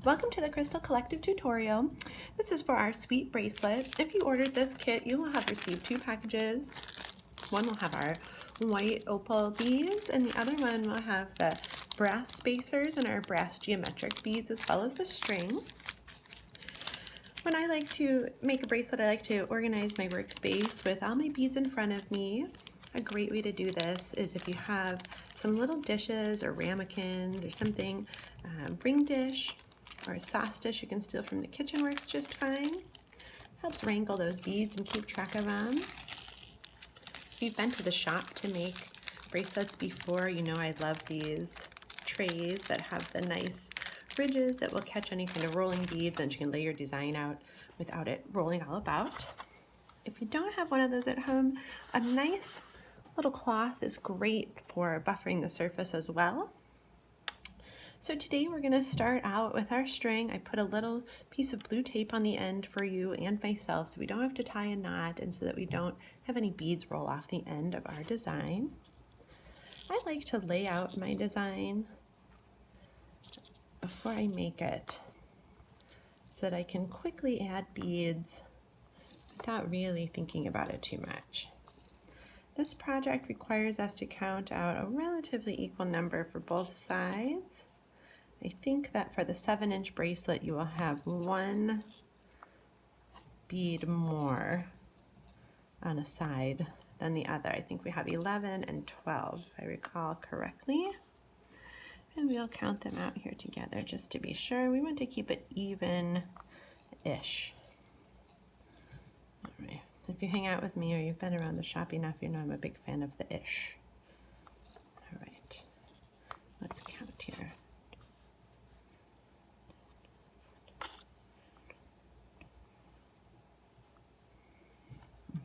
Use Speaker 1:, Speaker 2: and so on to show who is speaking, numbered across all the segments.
Speaker 1: Welcome to the Crystal Collective tutorial. This is for our Sweet Bracelet. If you ordered this kit, you will have received 2 packages. One will have our white opal beads and the other one will have the brass spacers and our brass geometric beads as well as the string. When I like to make a bracelet, I like to organize my workspace with all my beads in front of me. A great way to do this is if you have some little dishes or ramekins or something, ring dish or a sauce dish you can steal from the kitchen works just fine. Helps wrangle those beads and keep track of them. If you've been to the shop to make bracelets before, you know I love these trays that have the nice ridges that will catch any kind of rolling beads, and you can lay your design out without it rolling all about. If you don't have one of those at home, a nice little cloth is great for buffering the surface as well. So today we're going to start out with our string. I put a little piece of blue tape on the end for you and myself so we don't have to tie a knot and so that we don't have any beads roll off the end of our design. I like to lay out my design before I make it so that I can quickly add beads without really thinking about it too much. This project requires us to count out a relatively equal number for both sides. I think that for the 7-inch bracelet you will have 1 bead more on a side than the other. I think we have 11 and 12 if I recall correctly. And we'll count them out here together just to be sure. We want to keep it even-ish. All right. If you hang out with me or you've been around the shop enough, you know I'm a big fan of the ish. All right, let's count here.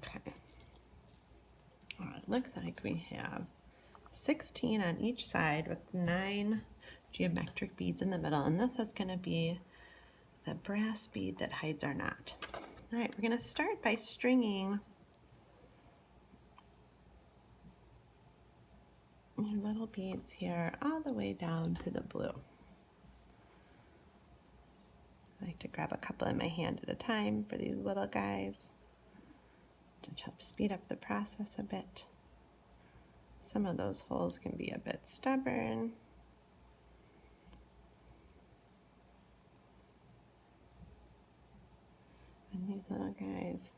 Speaker 1: Okay. All right, looks like we have 16 on each side with 9 geometric beads in the middle, and this is going to be the brass bead that hides our knot. All right, we're going to start by stringing your little beads here all the way down to the blue. I like to grab a couple in my hand at a time for these little guys to help speed up the process a bit. Some of those holes can be a bit stubborn. And these little guys,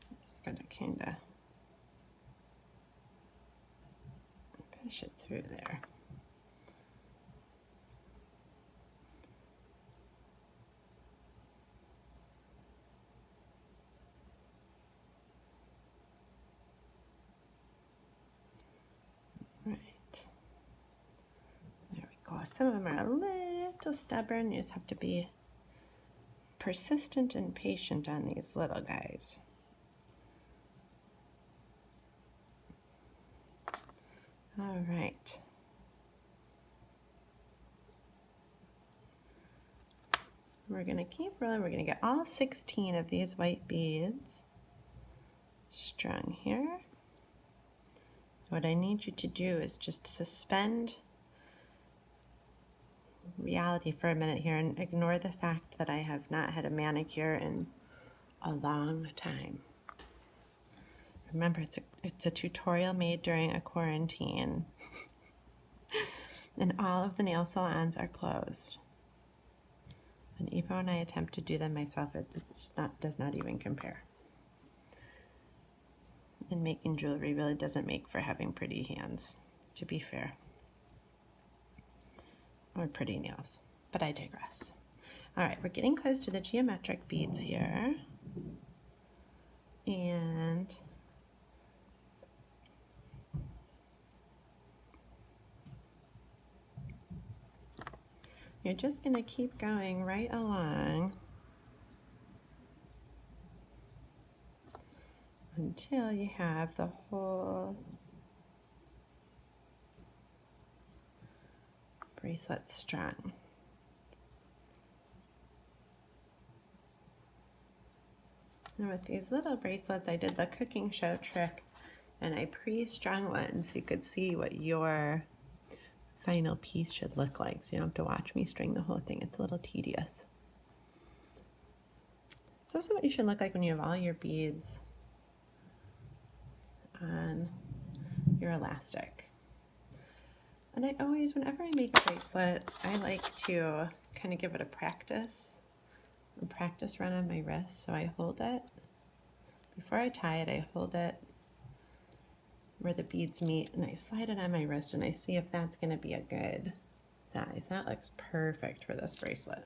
Speaker 1: I'm just going to kind of push it through there. Right. There we go. Some of them are a little stubborn. You just have to be persistent and patient on these little guys. All right. We're going to keep rolling. We're going to get all 16 of these white beads strung here. What I need you to do is just suspend reality for a minute here and ignore the fact that I have not had a manicure in a long time. Remember, it's a tutorial made during a quarantine and all of the nail salons are closed. And even when I attempt to do them myself, it does not even compare. And making jewelry really doesn't make for having pretty hands, to be fair. Or pretty nails, but I digress. All right, we're getting close to the geometric beads here. And you're just going to keep going right along until you have the whole bracelet strung. And with these little bracelets, I did the cooking show trick And I pre-strung one so you could see what your final piece should look like. So you don't have to watch me string the whole thing. It's a little tedious. So this is what you should look like when you have all your beads on your elastic. And I always, whenever I make a bracelet, I like to kind of give it a practice run on my wrist. So I hold it, before I tie it, I hold it where the beads meet and I slide it on my wrist and I see if that's going to be a good size. That looks perfect for this bracelet.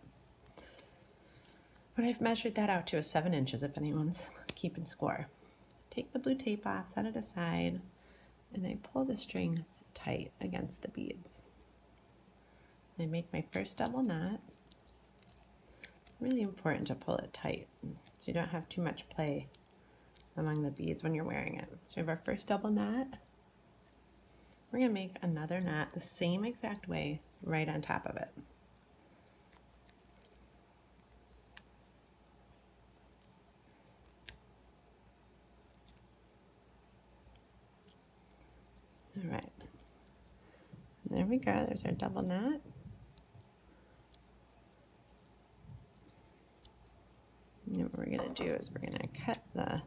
Speaker 1: But I've measured that out to a 7 inches if anyone's keeping score. Take the blue tape off, set it aside, and I pull the strings tight against the beads. I make my first double knot. Really important to pull it tight so you don't have too much play among the beads when you're wearing it. So we have our first double knot. We're going to make another knot the same exact way right on top of it. All right, there we go, there's our double knot. And what we're going to do is we're going to cut the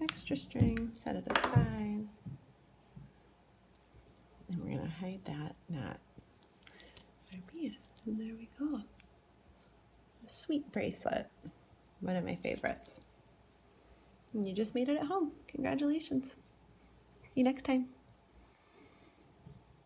Speaker 1: extra string, set it aside, and we're going to hide that knot with our bead. And there we go. A sweet bracelet, one of my favorites. And you just made it at home. Congratulations. See you next time.